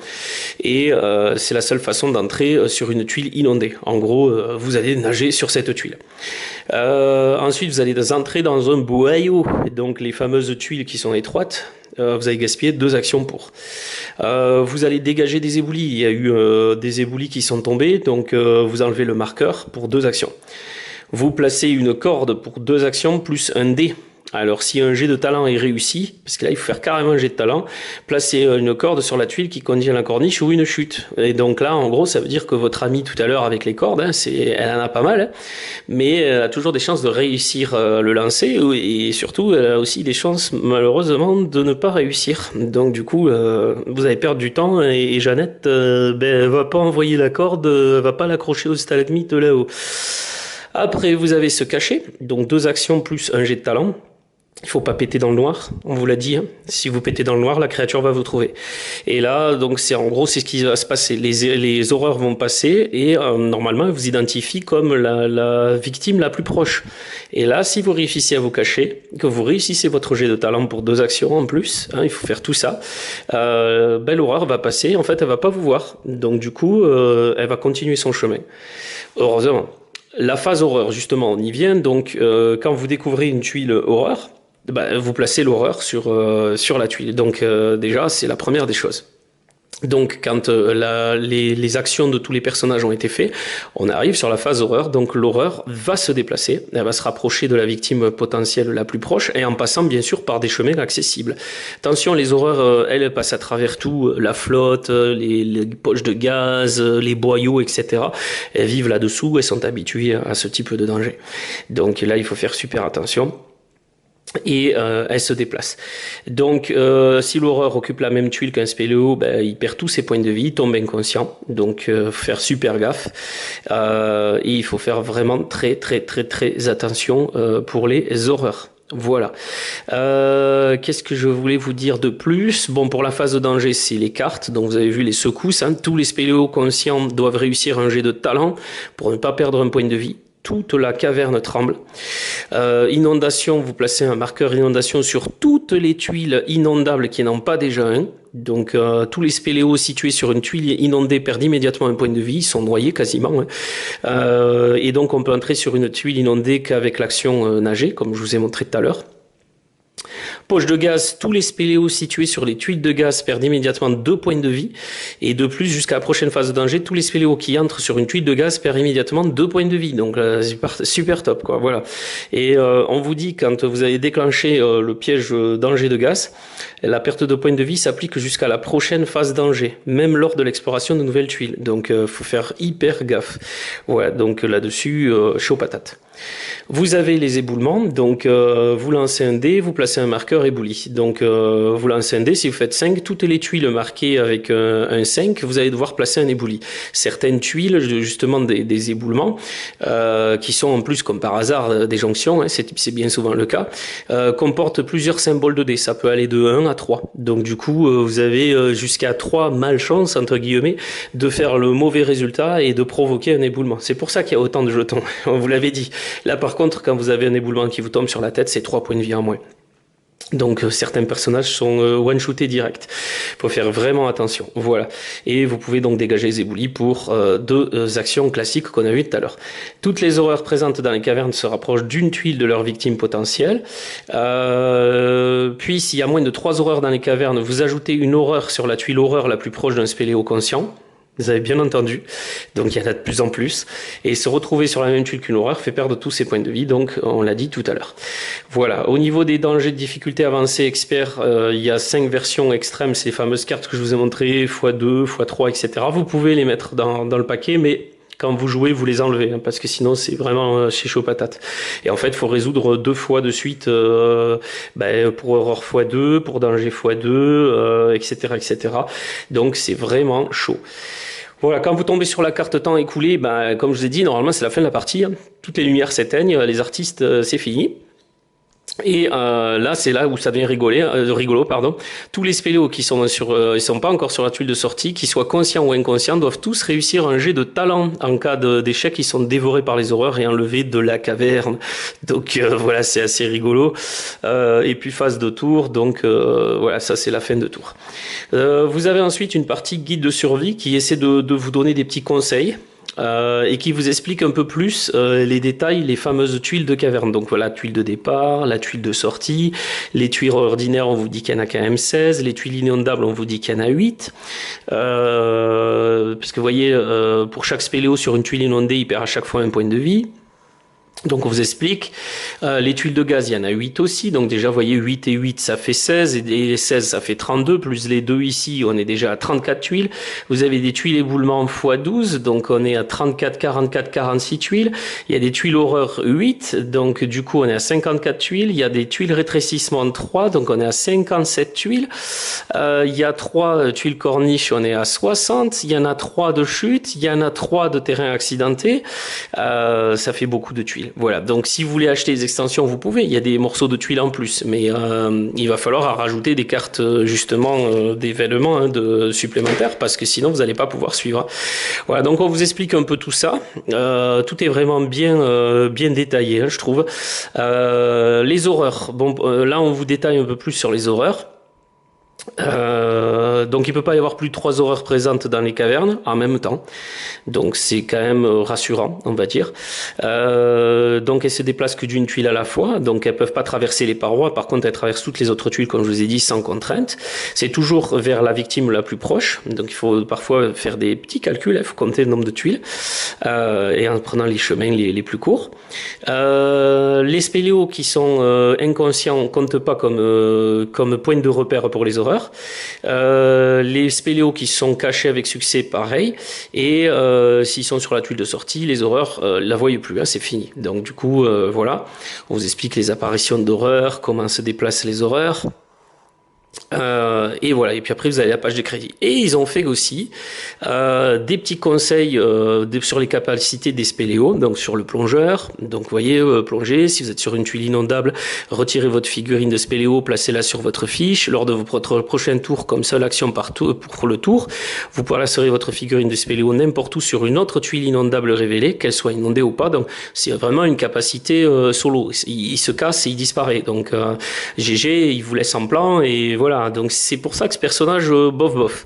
Et c'est la seule façon d'entrer sur une tuile inondée. En gros, vous allez nager sur cette tuile. Ensuite, vous allez entrer dans un boyau. Donc les fameuses tuiles qui sont étroites. Vous allez gaspiller 2 actions pour. Vous allez dégager des éboulis. Il y a eu des éboulis qui sont tombés, donc vous enlevez le marqueur pour 2 actions. Vous placez une corde pour 2 actions plus un dé. Alors si un jet de talent est réussi, parce que là il faut faire carrément un jet de talent, placez une corde sur la tuile qui contient la corniche ou une chute. Et donc là en gros ça veut dire que votre amie tout à l'heure avec les cordes, hein, elle en a pas mal, hein, mais elle a toujours des chances de réussir le lancer et surtout elle a aussi des chances malheureusement de ne pas réussir. Donc du coup vous allez perdre du temps et Jeannette elle va pas envoyer la corde, elle va pas l'accrocher au stalagmite là-haut. Après vous avez se cacher, donc 2 actions plus un jet de talent. Il faut pas péter dans le noir, on vous l'a dit. Hein. Si vous pétez dans le noir, la créature va vous trouver. Et là, donc c'est en gros, c'est ce qui va se passer. Les horreurs vont passer et normalement, ils vous identifient comme la victime la plus proche. Et là, si vous réussissez à vous cacher, que vous réussissez votre jet de talent pour 2 actions en plus, hein, il faut faire tout ça. L'horreur va passer. En fait, elle va pas vous voir. Donc du coup, elle va continuer son chemin. Heureusement. La phase horreur, justement, on y vient. Donc, quand vous découvrez une tuile horreur, vous placez l'horreur sur la tuile. Donc déjà, c'est la première des choses. Donc quand les actions de tous les personnages ont été faites, on arrive sur la phase horreur, donc l'horreur va se déplacer, elle va se rapprocher de la victime potentielle la plus proche, et en passant bien sûr par des chemins accessibles. Attention, les horreurs, elles passent à travers tout, la flotte, les poches de gaz, les boyaux, etc. Elles vivent là-dessous, elles sont habituées à ce type de danger. Donc là, il faut faire super attention. Et elle se déplace. Donc, si l'horreur occupe la même tuile qu'un spéléo, ben, il perd tous ses points de vie, il tombe inconscient. Donc, faire super gaffe. Et il faut faire vraiment très attention pour les horreurs. Voilà. Qu'est-ce que je voulais vous dire de plus? Bon, pour la phase de danger, c'est les cartes. Donc, vous avez vu les secousses. Hein. Tous les spéléos conscients doivent réussir un jet de talent pour ne pas perdre un point de vie. Toute la caverne tremble. Inondation, vous placez un marqueur inondation sur toutes les tuiles inondables qui n'en ont pas déjà un. Donc tous les spéléos situés sur une tuile inondée perdent immédiatement un point de vie, ils sont noyés quasiment. Hein. Et donc on peut entrer sur une tuile inondée qu'avec l'action nager, comme je vous ai montré tout à l'heure. Poche de gaz, tous les spéléos situés sur les tuiles de gaz perdent immédiatement 2 points de vie. Et de plus, jusqu'à la prochaine phase de danger, tous les spéléos qui entrent sur une tuile de gaz perdent immédiatement 2 points de vie. Donc super top, quoi. Voilà. Et on vous dit, quand vous avez déclenché le piège danger de gaz, la perte de points de vie s'applique jusqu'à la prochaine phase danger, même lors de l'exploration de nouvelles tuiles. Donc faut faire hyper gaffe. Ouais, donc là-dessus, chaud patate. Vous avez les éboulements, donc vous lancez un dé, vous placez un marqueur ébouli. Donc vous lancez un dé, si vous faites 5, toutes les tuiles marquées avec un 5, vous allez devoir placer un ébouli. Certaines tuiles, justement des éboulements, qui sont en plus comme par hasard des jonctions, hein, c'est bien souvent le cas, comportent plusieurs symboles de dés. Ça peut aller de 1 à 3. Donc du coup, vous avez jusqu'à 3 malchances, entre guillemets, de faire le mauvais résultat et de provoquer un éboulement. C'est pour ça qu'il y a autant de jetons, on vous l'avait dit. Là par contre, quand vous avez un éboulement qui vous tombe sur la tête, c'est 3 points de vie en moins. Donc certains personnages sont one-shootés direct. Il faut faire vraiment attention. Voilà. Et vous pouvez donc dégager les éboulis pour 2 actions classiques qu'on a vues tout à l'heure. Toutes les horreurs présentes dans les cavernes se rapprochent d'une tuile de leur victime potentielle. Puis s'il y a moins de 3 horreurs dans les cavernes, vous ajoutez une horreur sur la tuile horreur la plus proche d'un spéléo conscient. Vous avez bien entendu, donc il y en a de plus en plus, et se retrouver sur la même tuile qu'une horreur fait perdre tous ses points de vie, donc on l'a dit tout à l'heure. Voilà, au niveau des dangers de difficulté avancée expert, il y a 5 versions extrêmes, c'est les fameuses cartes que je vous ai montrées, x2, x3, etc. Vous pouvez les mettre dans le paquet, mais quand vous jouez, vous les enlevez, hein, parce que sinon c'est vraiment chez chaud patate. Et en fait, il faut résoudre 2 fois de suite, pour horreur x2, pour danger x2, etc. Donc c'est vraiment chaud. Voilà, quand vous tombez sur la carte temps écoulé, comme je vous ai dit, normalement c'est la fin de la partie. Hein. Toutes les lumières s'éteignent, les artistes, c'est fini. Et là, c'est là où ça devient rigolo. Tous les spéléos qui sont ils sont pas encore sur la tuile de sortie, qu'ils soient conscients ou inconscients, doivent tous réussir un jet de talent en cas d'échec. Ils sont dévorés par les horreurs et enlevés de la caverne. Donc voilà, c'est assez rigolo. Et puis phase de tour, donc voilà, ça c'est la fin de tour. Vous avez ensuite une partie guide de survie qui essaie de vous donner des petits conseils. Et qui vous explique un peu plus les détails, les fameuses tuiles de caverne. Donc voilà, tuile de départ, la tuile de sortie, les tuiles ordinaires, on vous dit qu'il y en a quand même 16, les tuiles inondables, on vous dit qu'il y en a 8. Parce que vous voyez, pour chaque spéléo sur une tuile inondée, il perd à chaque fois un point de vie. Donc on vous explique, les tuiles de gaz, il y en a 8 aussi, donc déjà vous voyez 8 et 8 ça fait 16, et les 16 ça fait 32, plus les 2 ici, on est déjà à 34 tuiles. Vous avez des tuiles éboulement x12, donc on est à 34, 44, 46 tuiles. Il y a des tuiles horreur 8, donc du coup on est à 54 tuiles. Il y a des tuiles rétrécissement 3, donc on est à 57 tuiles. Il y a 3 tuiles corniche, on est à 60. Il y en a 3 de chute, il y en a 3 de terrain accidenté. Ça fait beaucoup de tuiles. Voilà, donc si vous voulez acheter des extensions, vous pouvez. Il y a des morceaux de tuiles en plus, mais il va falloir rajouter des cartes justement d'événements supplémentaires parce que sinon vous n'allez pas pouvoir suivre. Voilà, donc on vous explique un peu tout ça. Tout est vraiment bien détaillé, je trouve. Les horreurs. Bon, là on vous détaille un peu plus sur les horreurs. Donc il peut pas y avoir plus de 3 horreurs présentes dans les cavernes en même temps. Donc c'est quand même rassurant, on va dire. Donc elles se déplacent que d'une tuile à la fois. Donc elles peuvent pas traverser les parois. Par contre, elles traversent toutes les autres tuiles, comme je vous ai dit, sans contrainte. C'est toujours vers la victime la plus proche. Donc il faut parfois faire des petits calculs. Il faut compter le nombre de tuiles et en prenant les chemins les plus courts. Les spéléos qui sont inconscients comptent pas comme point de repère pour les horreurs. Les spéléos qui sont cachés avec succès, pareil. Et s'ils sont sur la tuile de sortie, les horreurs la voient plus, hein, c'est fini. Donc du coup, voilà, on vous explique les apparitions d'horreurs, comment se déplacent les horreurs. Et voilà, et puis après vous avez la page de crédit. Et ils ont fait aussi des petits conseils sur les capacités des spéléos, donc sur le plongeur. Donc vous voyez, plonger, si vous êtes sur une tuile inondable, retirez votre figurine de spéléo, placez-la sur votre fiche. Lors de votre prochain tour, comme seule action pour le tour, vous placerez votre figurine de spéléo n'importe où sur une autre tuile inondable révélée, qu'elle soit inondée ou pas. Donc c'est vraiment une capacité solo. Il se casse et il disparaît. Donc GG, il vous laisse en plan et voilà, donc c'est pour ça que ce personnage, bof.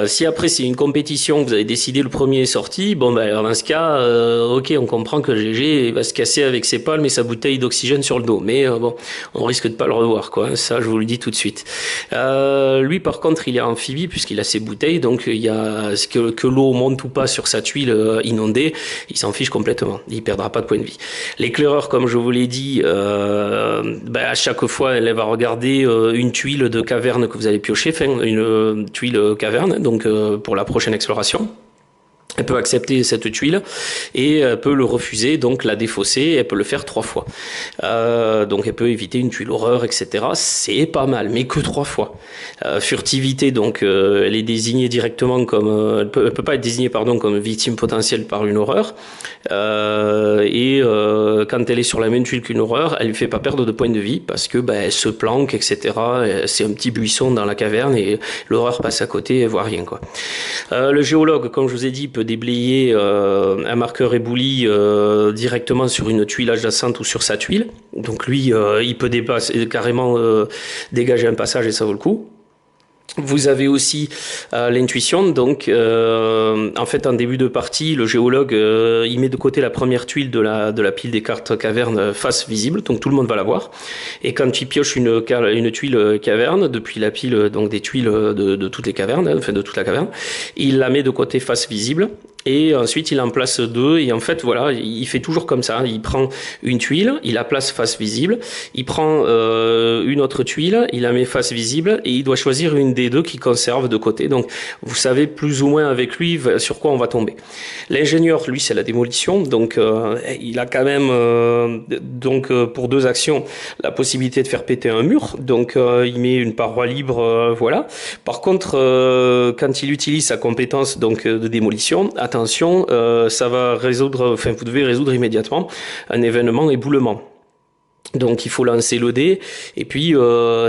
Si après c'est une compétition, vous avez décidé le premier est sorti, bon ben dans ce cas, ok, on comprend que GG va se casser avec ses palmes et sa bouteille d'oxygène sur le dos, mais bon, on risque de pas le revoir, quoi. Ça, je vous le dis tout de suite. Lui, par contre, il est amphibie puisqu'il a ses bouteilles, donc il y a que l'eau monte ou pas sur sa tuile inondée, il s'en fiche complètement. Il perdra pas de points de vie. L'éclaireur, comme je vous l'ai dit, à chaque fois, elle va regarder une tuile de caverne que vous allez piocher, enfin une tuile caverne, donc pour la prochaine exploration. Elle peut accepter cette tuile et elle peut le refuser, donc la défausser, et elle peut le faire 3 fois. Donc elle peut éviter une tuile horreur, etc. C'est pas mal, mais que 3 fois. Furtivité, donc elle est désignée directement comme... elle peut pas être désignée, pardon, comme victime potentielle par une horreur. Quand elle est sur la même tuile qu'une horreur, elle lui fait pas perdre de points de vie, parce que elle se planque, etc. C'est un petit buisson dans la caverne, et l'horreur passe à côté et voit rien, quoi. Le géologue, comme je vous ai dit, peut déblayer un marqueur ébloui directement sur une tuile adjacente ou sur sa tuile. Donc lui, il peut carrément dégager un passage et ça vaut le coup. Vous avez aussi l'intuition, donc en fait en début de partie, le géologue il met de côté la première tuile de la pile des cartes caverne face visible, donc tout le monde va la voir. Et quand il pioche une tuile caverne depuis la pile donc des tuiles de toutes les cavernes, enfin de toute la caverne, il la met de côté face visible. Et ensuite, il en place 2. Et en fait, voilà, il fait toujours comme ça. Il prend une tuile, il la place face visible. Il prend une autre tuile, il la met face visible. Et il doit choisir une des 2 qu'il conserve de côté. Donc, vous savez plus ou moins avec lui sur quoi on va tomber. L'ingénieur, lui, c'est la démolition. Donc, il a quand même, pour 2 actions, la possibilité de faire péter un mur. Donc, il met une paroi libre, voilà. Par contre, quand il utilise sa compétence donc de démolition, attention, ça va résoudre, enfin vous devez résoudre immédiatement un événement éboulement. Donc il faut lancer le dé et puis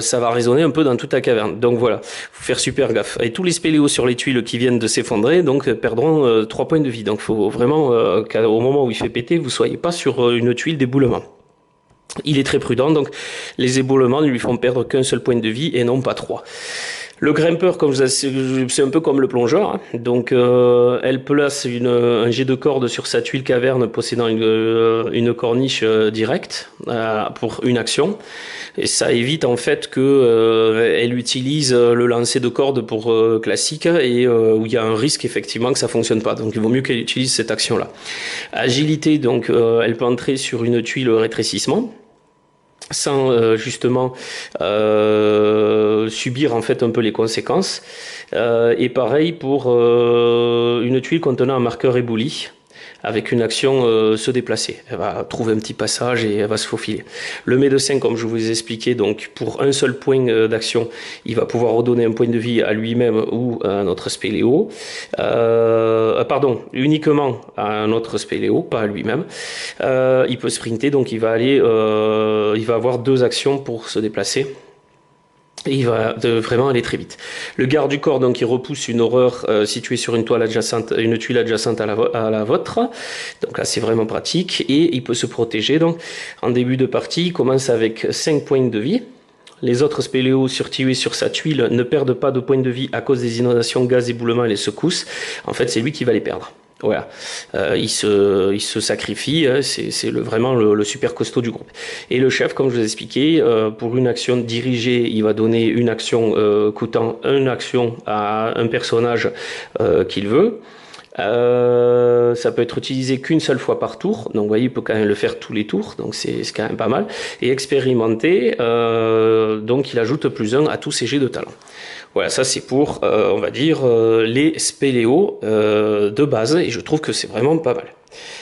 ça va résonner un peu dans toute la caverne. Donc voilà, faut faire super gaffe. Et tous les spéléos sur les tuiles qui viennent de s'effondrer donc perdront 3 points de vie. Donc faut vraiment qu'au moment où il fait péter, vous soyez pas sur une tuile d'éboulement. Il est très prudent, donc les éboulements ne lui font perdre qu'un seul point de vie et non pas 3. Le grimpeur, c'est un peu comme le plongeur, hein. Donc elle place un jet de corde sur sa tuile caverne possédant une corniche directe pour une action. Et ça évite en fait que elle utilise le lancer de corde pour classique et où il y a un risque effectivement que ça fonctionne pas. Donc il vaut mieux qu'elle utilise cette action-là. Agilité, donc elle peut entrer sur une tuile rétrécissement, sans justement subir en fait un peu les conséquences. Et pareil pour une tuile contenant un marqueur ébloui, avec une action se déplacer. Elle va trouver un petit passage et elle va se faufiler. Le médecin, comme je vous ai expliqué, donc pour un seul point d'action, il va pouvoir redonner un point de vie à lui-même ou à notre spéléo. Uniquement à un autre spéléo, pas à lui-même. Il peut sprinter, donc il va avoir 2 actions pour se déplacer. Et il va vraiment aller très vite. Le garde du corps, donc, il repousse une horreur située sur une tuile adjacente à la vôtre. Donc là, c'est vraiment pratique. Et il peut se protéger. Donc, en début de partie, il commence avec 5 points de vie. Les autres spéléos surtués sur sa tuile ne perdent pas de points de vie à cause des inondations, gaz, éboulements et les secousses. En fait, c'est lui qui va les perdre. Voilà, il se sacrifie, hein, c'est vraiment le super costaud du groupe. Et le chef, comme je vous ai expliqué, pour une action dirigée, il va donner une action coûtant une action à un personnage qu'il veut. Ça peut être utilisé qu'une seule fois par tour, donc vous voyez, il peut quand même le faire tous les tours, donc c'est quand même pas mal. Et expérimenté, donc il ajoute +1 à tous ses jets de talent. Voilà, ça c'est pour, on va dire, les spéléos de base, et je trouve que c'est vraiment pas mal.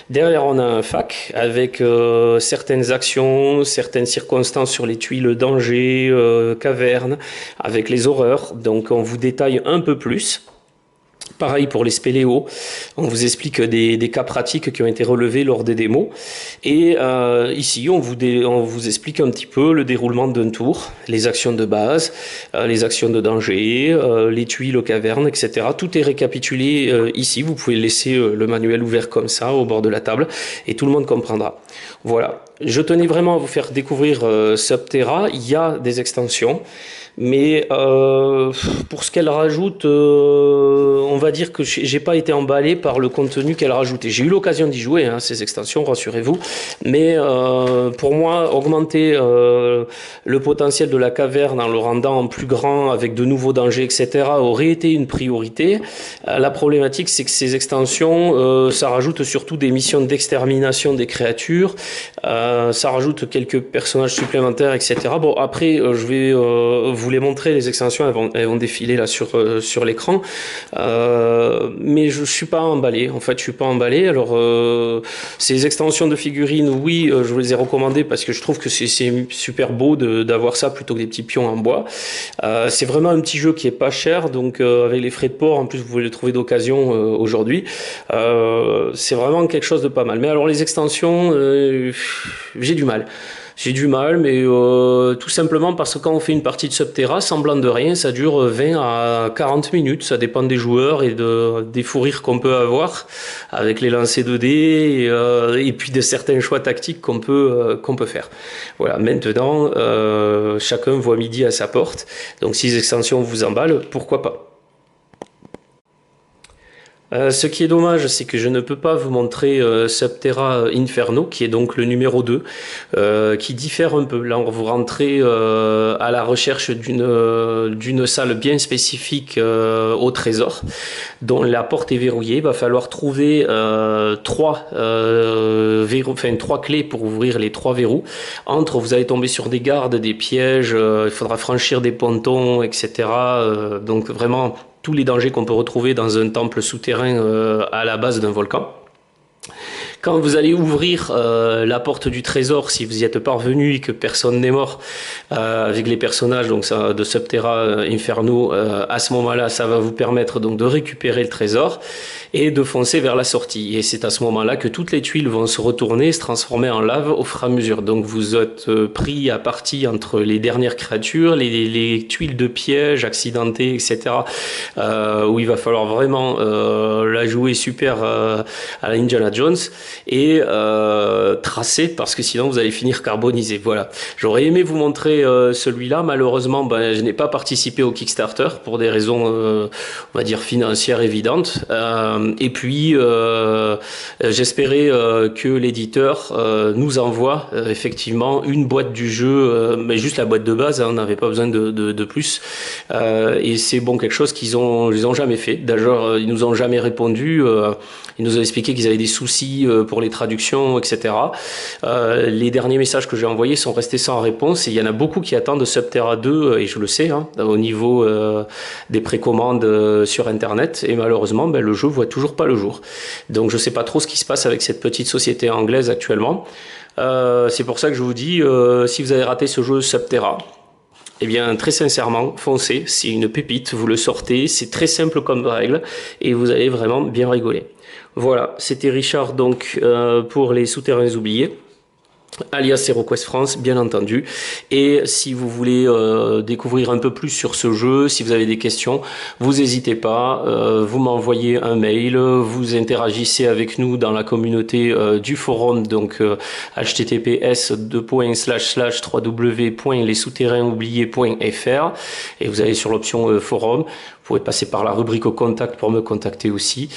Derrière, on a un fac avec certaines actions, certaines circonstances sur les tuiles, danger, cavernes, avec les horreurs, donc on vous détaille un peu plus. Pareil pour les spéléos, on vous explique des cas pratiques qui ont été relevés lors des démos. Et ici, on vous explique un petit peu le déroulement d'un tour, les actions de base, les actions de danger, les tuiles aux cavernes, etc. Tout est récapitulé ici. Vous pouvez laisser le manuel ouvert comme ça au bord de la table et tout le monde comprendra. Voilà, je tenais vraiment à vous faire découvrir Subterra. Il y a des extensions. Mais pour ce qu'elle rajoute, on va dire que j'ai pas été emballé par le contenu qu'elle rajoutait. J'ai eu l'occasion d'y jouer, hein, ces extensions, rassurez-vous. Mais pour moi, augmenter le potentiel de la caverne en le rendant plus grand, avec de nouveaux dangers, etc., aurait été une priorité. La problématique, c'est que ces extensions, ça rajoute surtout des missions d'extermination des créatures. Ça rajoute quelques personnages supplémentaires, etc. Bon, après, je vais vous les montrer, les extensions, elles vont défiler là sur l'écran. Mais je suis pas emballé. En fait, je suis pas emballé. Alors, ces extensions de figurines, oui, je vous les ai recommandées parce que je trouve que c'est super beau d'avoir ça plutôt que des petits pions en bois. C'est vraiment un petit jeu qui est pas cher, donc avec les frais de port, en plus, vous pouvez les trouver d'occasion aujourd'hui. C'est vraiment quelque chose de pas mal. Mais alors, les extensions, j'ai du mal. J'ai du mal, mais tout simplement parce que quand on fait une partie de Subterra, semblant de rien, ça dure 20 à 40 minutes. Ça dépend des joueurs et des fous rires qu'on peut avoir avec les lancers de dés et puis de certains choix tactiques qu'on peut faire. Voilà, maintenant, chacun voit midi à sa porte. Donc si les extensions vous emballent, pourquoi pas. Ce qui est dommage, c'est que je ne peux pas vous montrer Subterra Inferno, qui est donc le numéro 2, qui diffère un peu. Là, vous rentrez à la recherche d'une salle bien spécifique au trésor, dont la porte est verrouillée. Il va falloir trouver trois clés pour ouvrir les 3 verrous. Vous allez tomber sur des gardes, des pièges, il faudra franchir des pontons, etc. Donc vraiment tous les dangers qu'on peut retrouver dans un temple souterrain à la base d'un volcan. Quand vous allez ouvrir la porte du trésor, si vous y êtes parvenu et que personne n'est mort avec les personnages donc ça, de Subterra Inferno, à ce moment-là, ça va vous permettre donc de récupérer le trésor et de foncer vers la sortie. Et c'est à ce moment-là que toutes les tuiles vont se retourner, se transformer en lave au fur et à mesure. Donc vous êtes pris à partie entre les dernières créatures, les tuiles de pièges accidentées, etc. Où il va falloir vraiment la jouer super à la Indiana Jones et tracer parce que sinon vous allez finir carbonisé. Voilà. J'aurais aimé vous montrer celui-là. Malheureusement, je n'ai pas participé au Kickstarter pour des raisons, on va dire, financières évidentes. Et puis, j'espérais que l'éditeur nous envoie effectivement une boîte du jeu, mais juste la boîte de base, hein, on n'avait pas besoin de plus. Et c'est bon, quelque chose qu'ils ont jamais fait. D'ailleurs, ils nous ont jamais répondu. Ils nous ont expliqué qu'ils avaient des soucis pour les traductions, etc. Les derniers messages que j'ai envoyés sont restés sans réponse. Et il y en a beaucoup qui attendent Subterra 2, et je le sais, hein, au niveau des précommandes sur Internet. Et malheureusement, le jeu voit toujours pas le jour. Donc je sais pas trop ce qui se passe avec cette petite société anglaise actuellement. C'est pour ça que je vous dis, si vous avez raté ce jeu Subterra, eh bien, très sincèrement, foncez, c'est une pépite, vous le sortez, c'est très simple comme règle, et vous allez vraiment bien rigoler. Voilà, c'était Richard donc pour les souterrains oubliés. alias HeroQuest France, bien entendu. Et si vous voulez découvrir un peu plus sur ce jeu, si vous avez des questions, vous n'hésitez pas, vous m'envoyez un mail, vous interagissez avec nous dans la communauté du forum, donc https://www.lessouterrainsoubliés.fr, et vous allez sur l'option forum. Vous pouvez passer par la rubrique au contact pour me contacter aussi.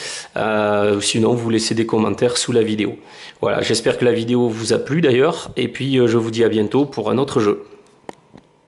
Sinon, vous laissez des commentaires sous la vidéo. Voilà, j'espère que la vidéo vous a plu d'ailleurs. Et puis, je vous dis à bientôt pour un autre jeu.